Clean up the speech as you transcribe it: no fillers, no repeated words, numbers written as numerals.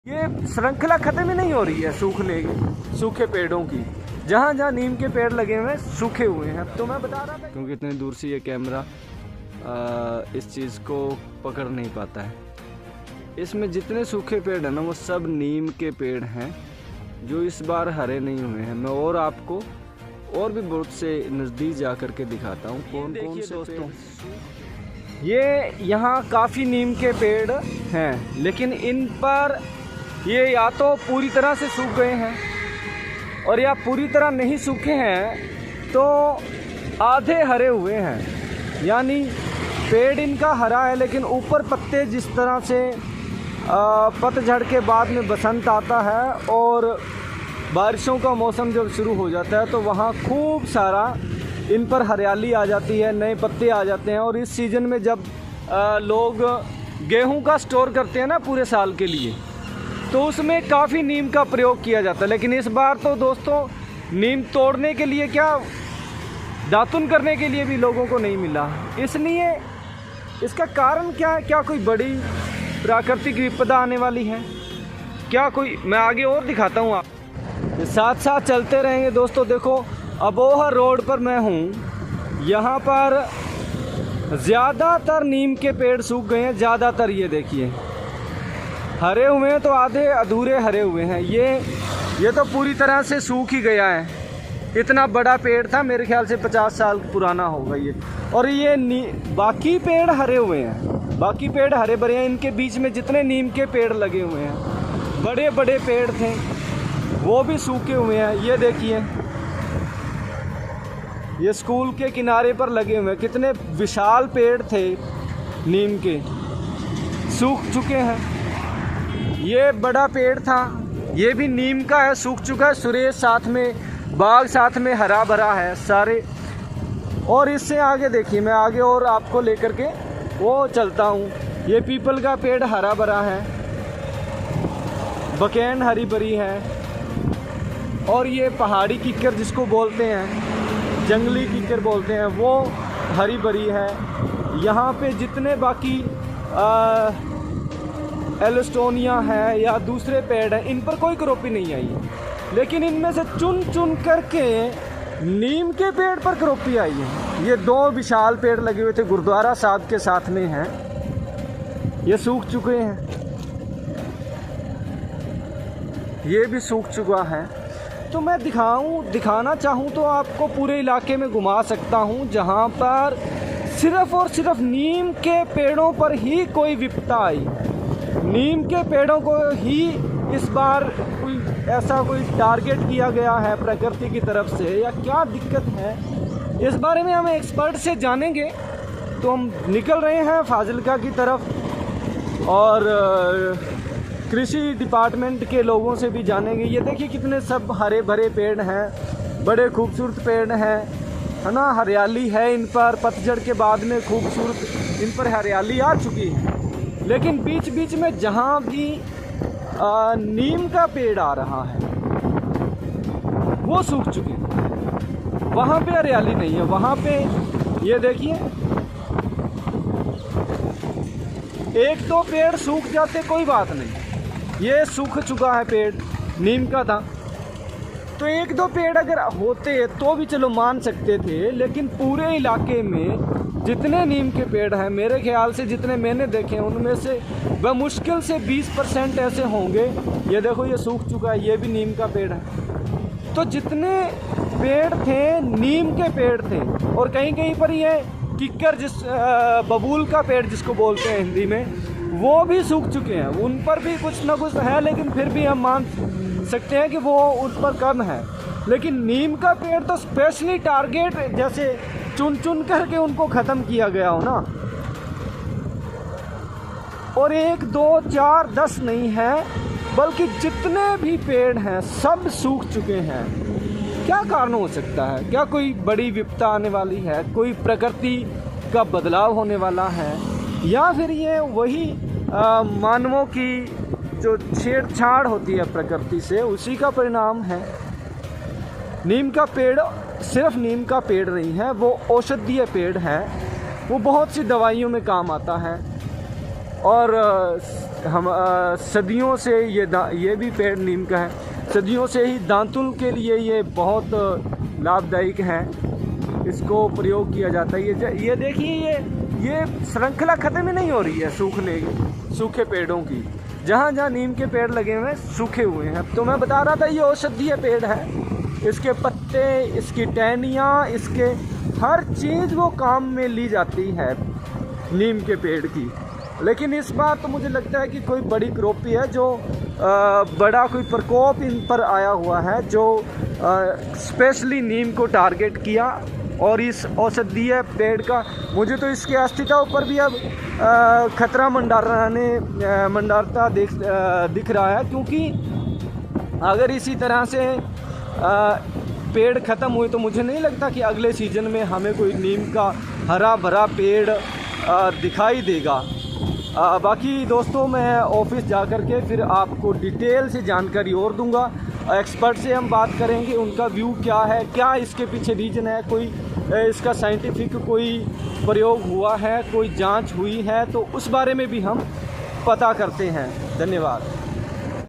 ये श्रृंखला खत्म ही नहीं हो रही है सूखे पेड़ों की। जहाँ जहाँ नीम के पेड़ लगे हुए हैं सूखे हुए हैं। तो मैं बता रहा था क्योंकि इतनी दूर से ये कैमरा इस चीज़ को पकड़ नहीं पाता है। इसमें जितने सूखे पेड़ हैं ना वो सब नीम के पेड़ हैं जो इस बार हरे नहीं हुए हैं। मैं और आपको और भी बहुत से नज़दीक जा कर के दिखाता हूँ कौन कौन से दोस्तों। ये यहाँ काफ़ी नीम के पेड़ हैं लेकिन इन पर ये या तो पूरी तरह से सूख गए हैं और या पूरी तरह नहीं सूखे हैं तो आधे हरे हुए हैं। यानी पेड़ इनका हरा है लेकिन ऊपर पत्ते जिस तरह से पतझड़ के बाद में बसंत आता है और बारिशों का मौसम जब शुरू हो जाता है तो वहाँ खूब सारा इन पर हरियाली आ जाती है, नए पत्ते आ जाते हैं। और इस सीज़न में जब लोग गेहूं का स्टोर करते हैं ना पूरे साल के लिए तो उसमें काफ़ी नीम का प्रयोग किया जाता है। लेकिन इस बार तो दोस्तों नीम तोड़ने के लिए क्या दातुन करने के लिए भी लोगों को नहीं मिला। इसलिए इसका कारण क्या है? क्या कोई बड़ी प्राकृतिक विपदा आने वाली है क्या? कोई मैं आगे और दिखाता हूँ, आप साथ साथ चलते रहेंगे दोस्तों। देखो अबोहर रोड पर मैं हूँ, यहाँ पर ज़्यादातर नीम के पेड़ सूख गए हैं। ज़्यादातर ये देखिए हरे हुए हैं तो आधे अधूरे हरे हुए हैं। ये तो पूरी तरह से सूख ही गया है। इतना बड़ा पेड़ था, मेरे ख्याल से 50 साल पुराना होगा ये। और ये बाकी पेड़ हरे हुए हैं, बाकी पेड़ हरे भरे हैं। इनके बीच में जितने नीम के पेड़ लगे हुए हैं, बड़े बड़े पेड़ थे, वो भी सूखे हुए हैं। ये देखिए ये स्कूल के किनारे पर लगे हुए हैं, कितने विशाल पेड़ थे नीम के, सूख चुके हैं। ये बड़ा पेड़ था, ये भी नीम का है, सूख चुका है। सुरेश साथ में, बाग साथ में हरा भरा है सारे। और इससे आगे देखिए, मैं आगे और आपको लेकर के वो चलता हूँ। ये पीपल का पेड़ हरा भरा है, बकेन हरी भरी है। और ये पहाड़ी किक्कर जिसको बोलते हैं, जंगली किक्कर बोलते हैं, वो हरी भरी है। यहाँ पे जितने बाकी एल्स्टोनिया है या दूसरे पेड़ हैं, इन पर कोई क्रॉपी नहीं आई है। लेकिन इनमें से चुन चुन करके नीम के पेड़ पर क्रॉपी आई है। ये दो विशाल पेड़ लगे हुए थे गुरुद्वारा साहब के साथ में हैं, ये सूख चुके हैं। ये भी सूख चुका है। तो मैं दिखाना चाहूँ तो आपको पूरे इलाके में घुमा सकता हूँ जहाँ पर सिर्फ़ और सिर्फ नीम के पेड़ों पर ही कोई विपदा आई। नीम के पेड़ों को ही इस बार कोई टारगेट किया गया है प्रकृति की तरफ से, या क्या दिक्कत है इस बारे में हम एक्सपर्ट से जानेंगे। तो हम निकल रहे हैं फाजिल्का की तरफ और कृषि डिपार्टमेंट के लोगों से भी जानेंगे। ये देखिए कितने सब हरे भरे पेड़ हैं, बड़े खूबसूरत पेड़ हैं, है ना। हरियाली है इन पर, पतझड़ के बाद में खूबसूरत इन पर हरियाली आ चुकी है। लेकिन बीच बीच में जहाँ भी नीम का पेड़ आ रहा है वो सूख चुके हैं, वहाँ पे हरियाली नहीं है। वहाँ पे ये देखिए एक दो पेड़ सूख जाते कोई बात नहीं, ये सूख चुका है पेड़, नीम का था। तो एक दो पेड़ अगर होते तो भी चलो मान सकते थे, लेकिन पूरे इलाके में जितने नीम के पेड़ हैं, मेरे ख्याल से जितने मैंने देखे हैं उनमें से बमुश्किल से 20% ऐसे होंगे। ये देखो ये सूख चुका है, ये भी नीम का पेड़ है। तो जितने पेड़ थे नीम के पेड़ थे। और कहीं कहीं पर ये किक्कर बबूल का पेड़ जिसको बोलते हैं हिंदी में, वो भी सूख चुके हैं। उन पर भी कुछ ना कुछ है, लेकिन फिर भी हम मान सकते हैं कि वो उन पर कम है। लेकिन नीम का पेड़ तो स्पेशली टारगेट, जैसे चुन चुन करके उनको ख़त्म किया गया हो ना। और 1 2 4 10 नहीं है, बल्कि जितने भी पेड़ हैं सब सूख चुके हैं। क्या कारण हो सकता है? क्या कोई बड़ी विपदा आने वाली है? कोई प्रकृति का बदलाव होने वाला है? या फिर ये वही मानवों की जो छेड़छाड़ होती है प्रकृति से, उसी का परिणाम है? नीम का पेड़ सिर्फ नीम का पेड़ नहीं है, वो औषधीय पेड़ है। वो बहुत सी दवाइयों में काम आता है। और हम सदियों से ये भी पेड़ नीम का है, सदियों से ही दांतुन के लिए ये बहुत लाभदायक है, इसको प्रयोग किया जाता है। ये देखिए ये श्रृंखला ख़त्म ही नहीं हो रही है सूखे पेड़ों की। जहाँ जहाँ नीम के पेड़ लगे हुए हैं सूखे हुए हैं। तो मैं बता रहा था ये औषधीय पेड़ है, इसके पत्ते, इसकी टहनियाँ, इसके हर चीज़ वो काम में ली जाती है नीम के पेड़ की। लेकिन इस बार तो मुझे लगता है कि कोई बड़ी क्रोपी है, जो बड़ा कोई प्रकोप इन पर आया हुआ है, जो स्पेशली नीम को टारगेट किया। और इस औषधीय पेड़ का मुझे तो इसके अस्तित्व पर भी अब खतरा मंडारता दिख रहा है, क्योंकि अगर इसी तरह से पेड़ ख़त्म हुए तो मुझे नहीं लगता कि अगले सीज़न में हमें कोई नीम का हरा भरा पेड़ दिखाई देगा। बाकी दोस्तों मैं ऑफिस जा कर के फिर आपको डिटेल से जानकारी और दूंगा। एक्सपर्ट से हम बात करेंगे, उनका व्यू क्या है, क्या इसके पीछे रीज़न है, कोई इसका साइंटिफिक कोई प्रयोग हुआ है, कोई जांच हुई है, तो उस बारे में भी हम पता करते हैं। धन्यवाद।